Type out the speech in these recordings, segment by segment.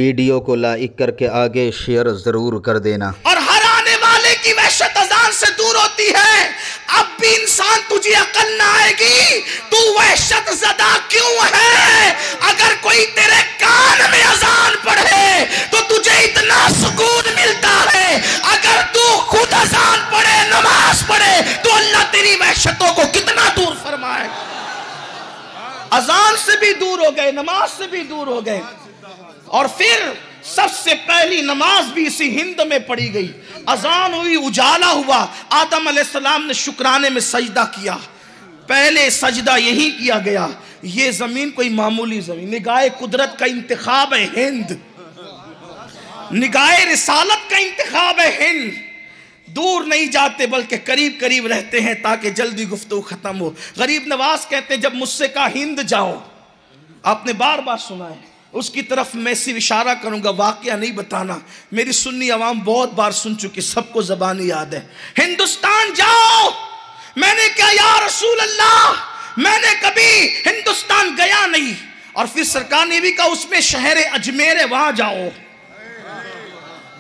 Video को like करके आगे शेयर जरूर कर देना। और हर आने वाले की वहशत अजान से दूर होती है। अब भी इंसान तुझे अकल ना आएगी, तू वहशत ज़दा क्यों है? अगर कोई तेरे कान में अजान पढ़े तो तुझे इतना सुकून मिलता है, अगर तू खुद अजान पढ़े, नमाज पढ़े, तो अल्लाह तेरी वहशतों को कितना दूर फरमाए। अजान से भी दूर हो गए, नमाज से भी दूर हो गए। और फिर सबसे पहली नमाज भी इसी हिंद में पढ़ी गई। अजान हुई, उजाला हुआ, आदम अलैहिस्सलाम ने शुक्राने में सजदा किया। पहले सजदा यही किया गया। ये जमीन कोई मामूली जमीन, निगाहे कुदरत का इंतखाब है हिंद, निगाहे रिसालत का इंतखाब है हिंद। दूर नहीं जाते बल्कि करीब करीब रहते हैं ताकि जल्दी गुफ्तगू खत्म हो। गरीब नवाज कहते हैं जब मुझसे कहा हिंद जाओ, आपने बार बार सुना है, उसकी तरफ मैं सिर्फ इशारा करूंगा, वाकया नहीं बताना। मेरी सुन्नी अवाम बहुत बार सुन चुकी, सबको ज़बानी याद है। हिंदुस्तान जाओ, मैंने कहा या रसूल अल्लाह मैंने कभी हिंदुस्तान गया नहीं। और फिर सरकार ने भी कहा उसमें शहर अजमेर है, वहां जाओ।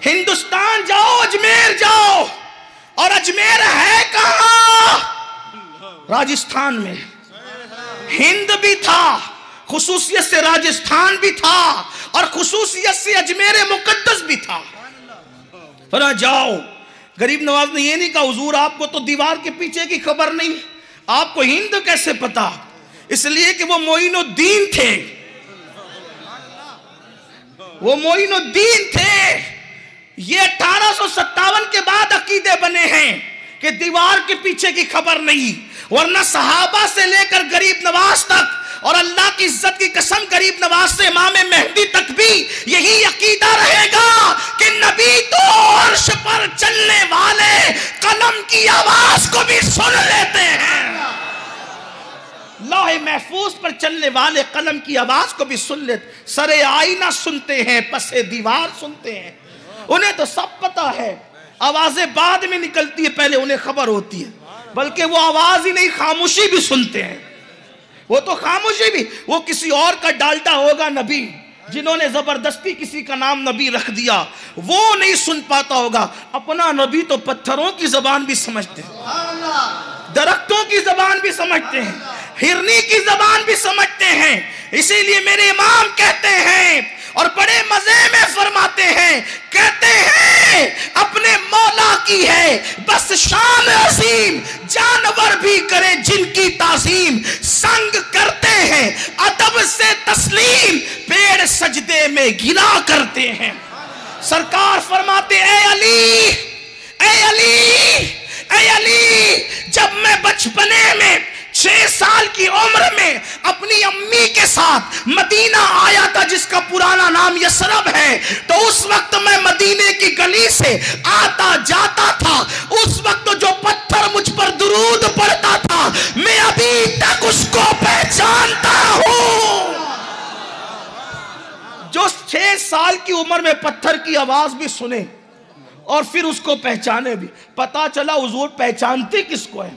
हिंदुस्तान जाओ, अजमेर जाओ। और अजमेर है कहां? राजस्थान में। हिंद भी था, खुसूसियत से राजस्थान भी था, और खुसूसियत से अजमेर मुकद्दस भी था। फरा जाओ। गरीब नवाज ने ये नहीं कहा हुजूर आपको तो दीवार के पीछे की खबर नहीं, आपको हिंद कैसे पता? इसलिए कि वो मोइनुद्दीन थे, वो मोइनुद्दीन थे। ये 1857 के बाद अकीदे बने हैं कि दीवार के पीछे की खबर नहीं, वरना सहाबा से लेकर गरीब नवाज तक, और अल्लाह की इज्जत की कसम गरीब नवाज से इमाम मेहदी तक भी यही अकीदा रहेगा कि नबी तो अर्श पर चलने वाले कलम की आवाज को भी सुन लेते हैं, लौहे महफूज पर चलने वाले कलम की आवाज को भी सुन लेते। सरे आईना सुनते हैं, पसे दीवार सुनते हैं। उन्हें तो सब पता है, आवाजें बाद में निकलती है, पहले उन्हें खबर होती है। बल्कि वो आवाज ही नहीं, खामोशी भी सुनते हैं। वो तो खामोशी भी, वो किसी और का डालता होगा नबी, जिन्होंने जबरदस्ती किसी का नाम नबी रख दिया, वो नहीं सुन पाता होगा। अपना नबी तो पत्थरों की जबान भी समझते हैं, दरख्तों की जबान भी समझते हैं, हिरनी की जबान भी समझते हैं। इसीलिए मेरे इमाम कहते हैं और बड़े मजे में फरमाते हैं, कहते हैं अपने मौला की है बस शान अजीम, जानवर भी करें जिनकी ताजीम, संग करते हैं अदब से तस्लीम, पेड़ सजदे में गिरा करते हैं। सरकार फरमाते ए अली, ए अली, ए अली, जब मैं बचपने में 6 साल की उम्र में अपनी अम्मी के साथ मदीना आया था, जिसका पुराना नाम यसरब है, तो उस वक्त मैं मदीने की गली से आता जाता था। उस वक्त जो पत्थर मुझ पर दुरूद पड़ता था, मैं अभी तक उसको पहचानता हूं। जो 6 साल की उम्र में पत्थर की आवाज भी सुने और फिर उसको पहचाने भी। पता चला हुजूर पहचानते किसको है?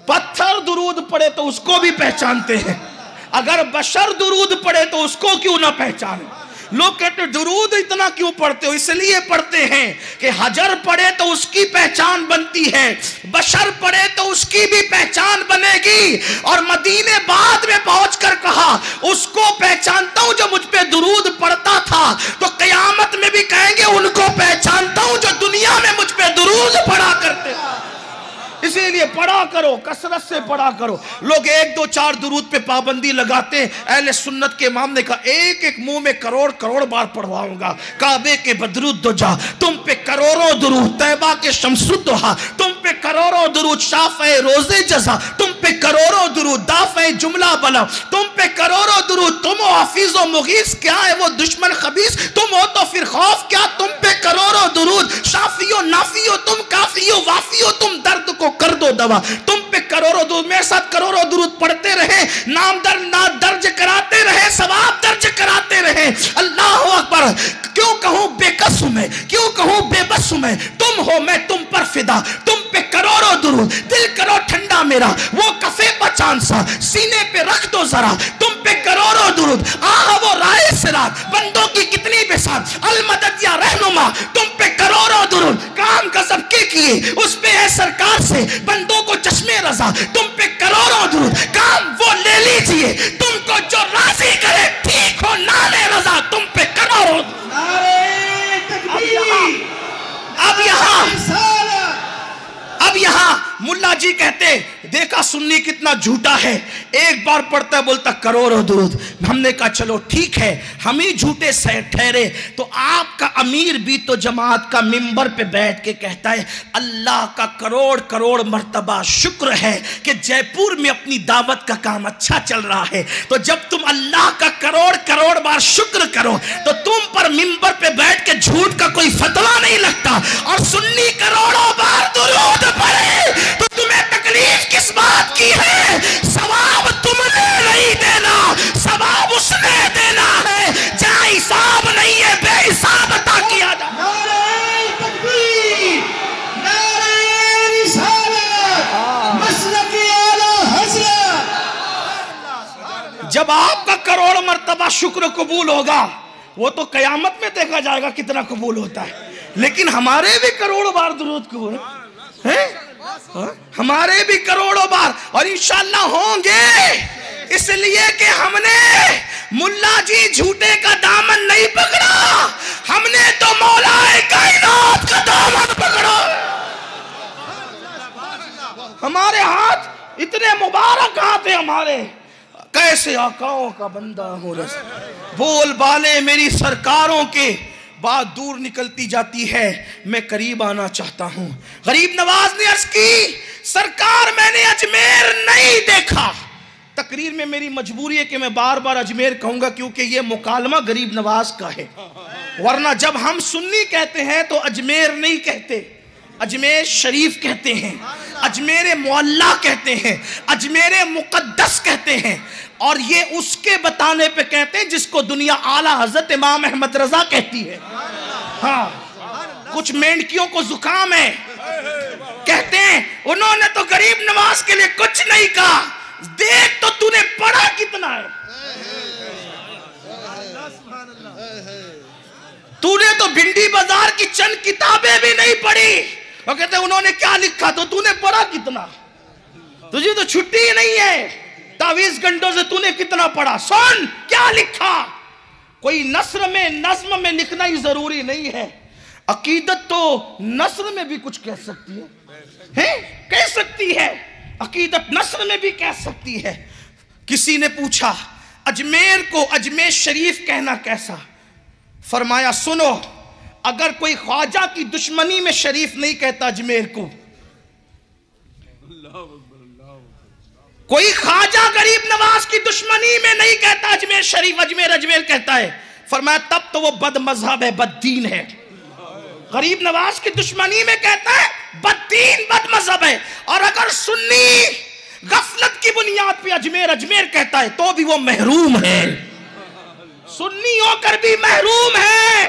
पत्थर दुरूद पड़े तो उसको भी पहचानते हैं, अगर बशर दुरूद पड़े तो उसको क्यों ना पहचाने? लोग कहते दुरूद इतना क्यों पढ़ते हो? इसलिए पढ़ते हैं कि हजर पढ़े तो उसकी पहचान बनती है, बशर पढ़े तो उसकी भी पहचान बनेगी। और मदीने बाद में पहुंचकर कहा उसको पहचानता हूं जो मुझ पे दुरूद पढ़ता था, तो कयामत में भी कहेंगे उनको पहचानता हूं जो दुनिया में मुझ पे दुरूद पढ़ा करते। इसीलिए पढ़ा करो, कसरत से पढ़ा करो। लोग 1, 2, 4 दुरूद पे पाबंदी लगाते हैं। अहले सुन्नत के इमाम ने कहा एक एक मुंह में करोड़ करोड़ बार पढ़वाऊंगा। काबे के बदरुद्दोजा तुम पे करोड़ों दुरूद, तैबा के शमसुद्दोहा तुम पे करोड़ों दुरूद, शाफ़े रोज़े जज़ा तुम पे करोड़ों दुरूद, दाफ़े जुमला बला तुम पे करोड़ों दुरूद, तुम हो हफीज़ो मुगीस, क्या है वो दुश्मन खबीस, तुम हो तो फिर खौफ क्या, तुम पे करोड़ों दुरूद, शाफियो नाफियो तुम, काफियो वाफियो तुम, दर्द को कर दो दवा, तुम पे करोड़ों दुरूद। मेरे साथ करोड़ों दुरूद पढ़ते रहे, नाम दर्ज कराते रहे, सवाब दर्ज कराते रहे। अल्लाह अकबर। क्यों कहूं बेकस हूं मैं, क्यों कहूं बेबस हूं मैं, तुम हो मैं तुम पर फिदा, तुम पे करोड़ों दुरूद, दिल करो ठंडा मेरा, वो कफे पचान सा सीने पे रख दो जरा, तुम पे करोड़ों दुरूद। आहा वो राय सिरात, बंदों की कितनी बेसात, चाहिए उस पे है सरकार से बंदों को चश्मे रजा, तुम पे करोड़ों दुरूद, काम वो ले लीजिए, तुमको जो राजी करे ठीक हो नाले रजा, तुम पे करोड़ों। अब यहाँ मुल्ला जी कहते देखा सुन्नी कितना झूठा है, एक बार पढ़ता बोलता करोड़ों दुरूद। हमने कहा चलो ठीक है, हम ही झूठे ठहरे तो आपका अमीर भी तो जमात का मिंबर पे बैठ के कहता है अल्लाह का करोड़ करोड़ मर्तबा शुक्र है कि जयपुर में अपनी दावत का काम अच्छा चल रहा है। तो जब तुम अल्लाह का करोड़ करोड़ बार शुक्र करो तो तुम पर मिंबर पे बैठ के झूठ का कोई फतवा नहीं लगता, और सुन्नी करोड़ों बार दुरूद पढ़े तो तुम्हें तकलीफ किस बात की है? सवाब तुमने नहीं देना, सवाब उसने देना है, जहाँ हिसाब नहीं है बेहिसाब अता किया जा। नारे तकबीर, नारे रिसालत, मसलक आला हज़रत। जब आपका करोड़ मर्तबा शुक्र कबूल होगा वो तो कयामत में देखा जाएगा कितना कबूल होता है, लेकिन हमारे भी करोड़ों बार दुरूद कबूल है, हमारे भी करोड़ों बार, और इंशाअल्लाह होंगे, इसलिए कि हमने मुल्ला जी झूठे का दामन नहीं पकड़ा, हमने तो मौलाए कायनात का दामन पकड़ा। हमारे हाथ इतने मुबारक हाथ है हमारे, कैसे आकाओं का बंदा हो रस, बोल बाले मेरी सरकारों के बात दूर निकलती जाती है, मैं करीब आना चाहता हूं। गरीब नवाज ने अर्ज की सरकार मैंने अजमेर नहीं देखा। तकरीर में मेरी मजबूरी है कि मैं बार बार अजमेर कहूंगा क्योंकि यह मुकालमा गरीब नवाज का है, वरना जब हम सुन्नी कहते हैं तो अजमेर नहीं कहते, अजमेर शरीफ कहते हैं, अजमेर मुअल्ला कहते हैं, अजमेर मुकद्दस कहते हैं, और ये उसके बताने पे कहते हैं जिसको दुनिया आला हजरत इमाम अहमद रजा कहती है। हाँ, कुछ मेंढकियों को जुकाम है, कहते हैं उन्होंने तो गरीब नवाज के लिए कुछ नहीं कहा, देख तो तूने पढ़ा कितना है, तूने तो भिंडी बाजार की चंद किताबें भी नहीं पढ़ी, और कहते उन्होंने क्या लिखा तो तूने पढ़ा कितना, तुझे तो छुट्टी ही नहीं है, 24 घंटों से तूने कितना पढ़ा, सुन क्या लिखा। कोई नस्र में नज्म में लिखना ही जरूरी नहीं है, अकीदत तो नस्र में भी कुछ कह सकती है? कह सकती है, अकीदत नस्र में भी कह सकती है। किसी ने पूछा अजमेर को अजमेर शरीफ कहना कैसा, फरमाया सुनो, अगर कोई ख्वाजा की दुश्मनी में शरीफ नहीं कहता अजमेर को, कोई ख्वाजा गरीब नवाज की दुश्मनी में नहीं कहता अजमेर शरीफ अजमेर अजमेर कहता है, फरमाया तब तो वो बद मजहब है, बददीन है। गरीब नवाज की दुश्मनी में कहता है बददीन बद मजहब है, और अगर सुन्नी गफलत की बुनियाद पे अजमेर अजमेर कहता है तो भी वो महरूम है, सुन्नी होकर भी महरूम है,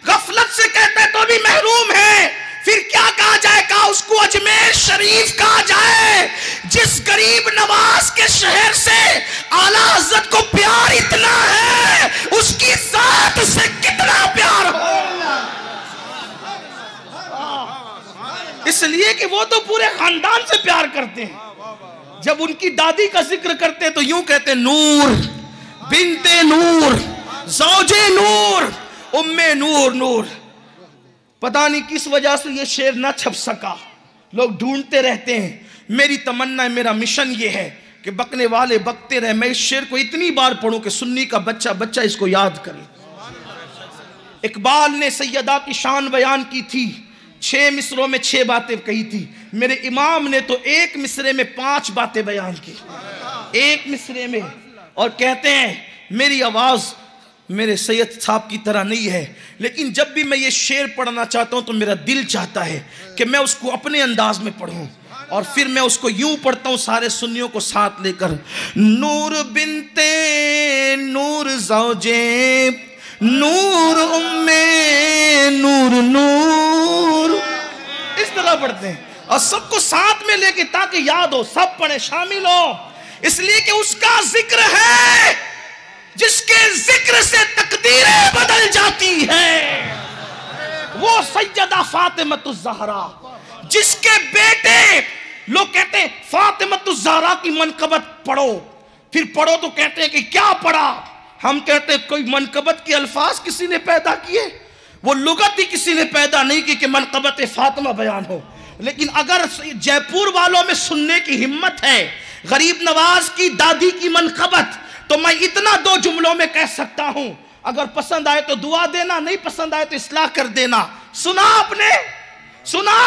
गफलत से कहता है तो भी महरूम है। फिर क्या कहा जाए, कहा उसको अजमेर शरीफ कहा जाए। जिस गरीब नवाज के शहर से आला हज़रत को प्यार इतना है, उसकी जात से कितना प्यार हो, इसलिए कि वो तो पूरे खानदान से प्यार करते हैं। जब उनकी दादी का जिक्र करते तो यूं कहते नूर बिनते नूर ज़ौजे नूर उम्मे नूर नूर। पता नहीं किस वजह से ये शेर ना छप सका, लोग ढूंढते रहते हैं। मेरी तमन्ना है, मेरा मिशन ये है कि बकने वाले बकते रहे, मैं इस शेर को इतनी बार पढ़ूं कि सुन्नी का बच्चा बच्चा इसको याद करे। इकबाल ने सैयदा की शान बयान की थी, 6 मिसरों में 6 बातें कही थी। मेरे इमाम ने तो 1 मिसरे में 5 बातें बयान की, 1 मिसरे में। और कहते हैं मेरी आवाज़ मेरे सैयद साहब की तरह नहीं है, लेकिन जब भी मैं ये शेर पढ़ना चाहता हूं तो मेरा दिल चाहता है कि मैं उसको अपने अंदाज में पढ़ूं, और फिर मैं उसको यूं पढ़ता हूं सारे सुन्नियों को साथ लेकर। नूर बिनते नूर ज़ौजे नूर उम्मे नूर नूर, इस तरह पढ़ते हैं और सबको साथ में लेके ताकि याद हो, सब पढ़े, शामिल हो। इसलिए कि उसका जिक्र है जिसके जिक्र से तकदीरें बदल जाती है, वो वो सैयदा फातिमतुज़ ज़हरा, जिसके बेटे लोग कहते हैं फातिमतुज़ ज़हरा की मनकबत पढ़ो, फिर पढ़ो तो कहते हैं कि क्या पढ़ा। हम कहते हैं कोई मनकबत के अल्फाज किसी ने पैदा किए, वो लुगत ही किसी ने पैदा नहीं की कि मनकबत फातिमा बयान हो। लेकिन अगर जयपुर वालों में सुनने की हिम्मत है गरीब नवाज की दादी की मनकबत, तो मैं इतना 2 जुमलों में कह सकता हूं, अगर पसंद आए तो दुआ देना, नहीं पसंद आए तो इस्लाह कर देना। सुना आपने? सुना?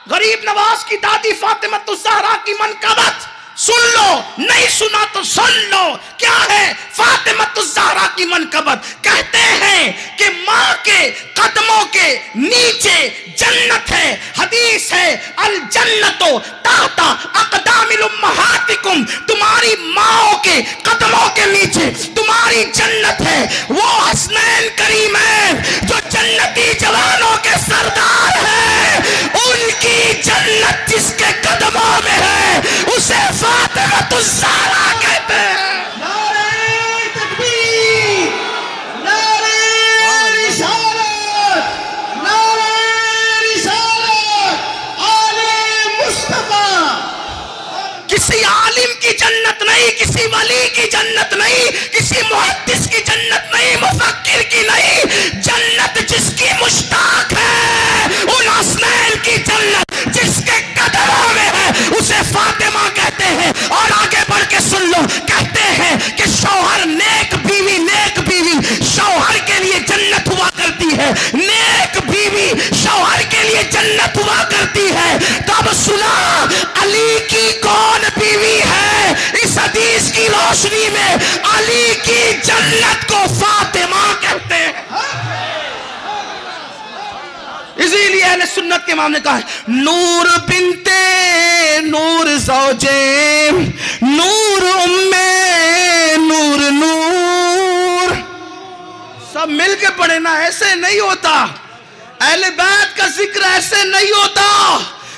गरीब नवाज की दादी फातिमतुज़ ज़हरा की मनकबत सुन लो, नहीं सुना तो सुन लो। क्या है फातिमतुज़ ज़हरा की मनकबत? कहते हैं कि माँ के कदमों के नीचे जन्नत है। हदीस है अल जन्नतो ताता अक़दामिल उम्महातिकुम, तुम्हारी माओ के कदमों के नीचे तुम्हारी जन्नत है। वो हसनैन करीमैन जो जन्नती जवानों के सरदार हैं, उनकी जन्नत जिसके कदमों में है उसे फातिमतुज़ ज़हरा कहते हैं। नारे तकबीर, नारे रिसालत, नारे रिसालत, आले मुस्तफा। किसी आलिम की जन्नत नहीं, किसी वली की जन्नत नहीं, किसी मुहद्दिस की जन्नत नहीं, मुफक्किर की नहीं। जन्नत जिसकी मुश्ताक है, उन हसनैन की जन्नत जिसके कदमों में है उसे फातिमा कहते हैं। और आगे बढ़ के सुन लो, कहते हैं कि शौहर नेक बीवी शौहर के लिए जन्नत हुआ करती है, नेक बीवी शौहर के लिए जन्नत हुआ करती है। तब सुना अली की कौन बीवी है? इस हदीस की रोशनी में अली की जन्नत को फातिमा कहते हैं। इसीलिए अहले सुन्नत के इमाम ने कहा है नूर बिनते नूर ज़ौजे नूर उम्मे नूर नूर। सब मिल के पढ़े ना, ऐसे नहीं होता। अहले बैत का जिक्र ऐसे नहीं होता,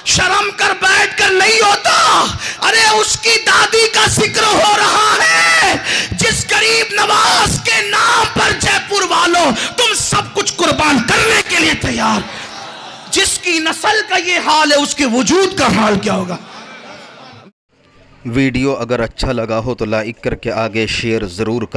शर्म कर बैठ कर नहीं होता। अरे उसकी दादी का जिक्र हो रहा है जिस गरीब नवाज के नाम पर जयपुर वालों तुम सब कुछ कुर्बान करने के लिए तैयार। जिसकी नस्ल का ये हाल है उसके वजूद का हाल क्या होगा। वीडियो अगर अच्छा लगा हो तो लाइक करके आगे शेयर ज़रूर कर।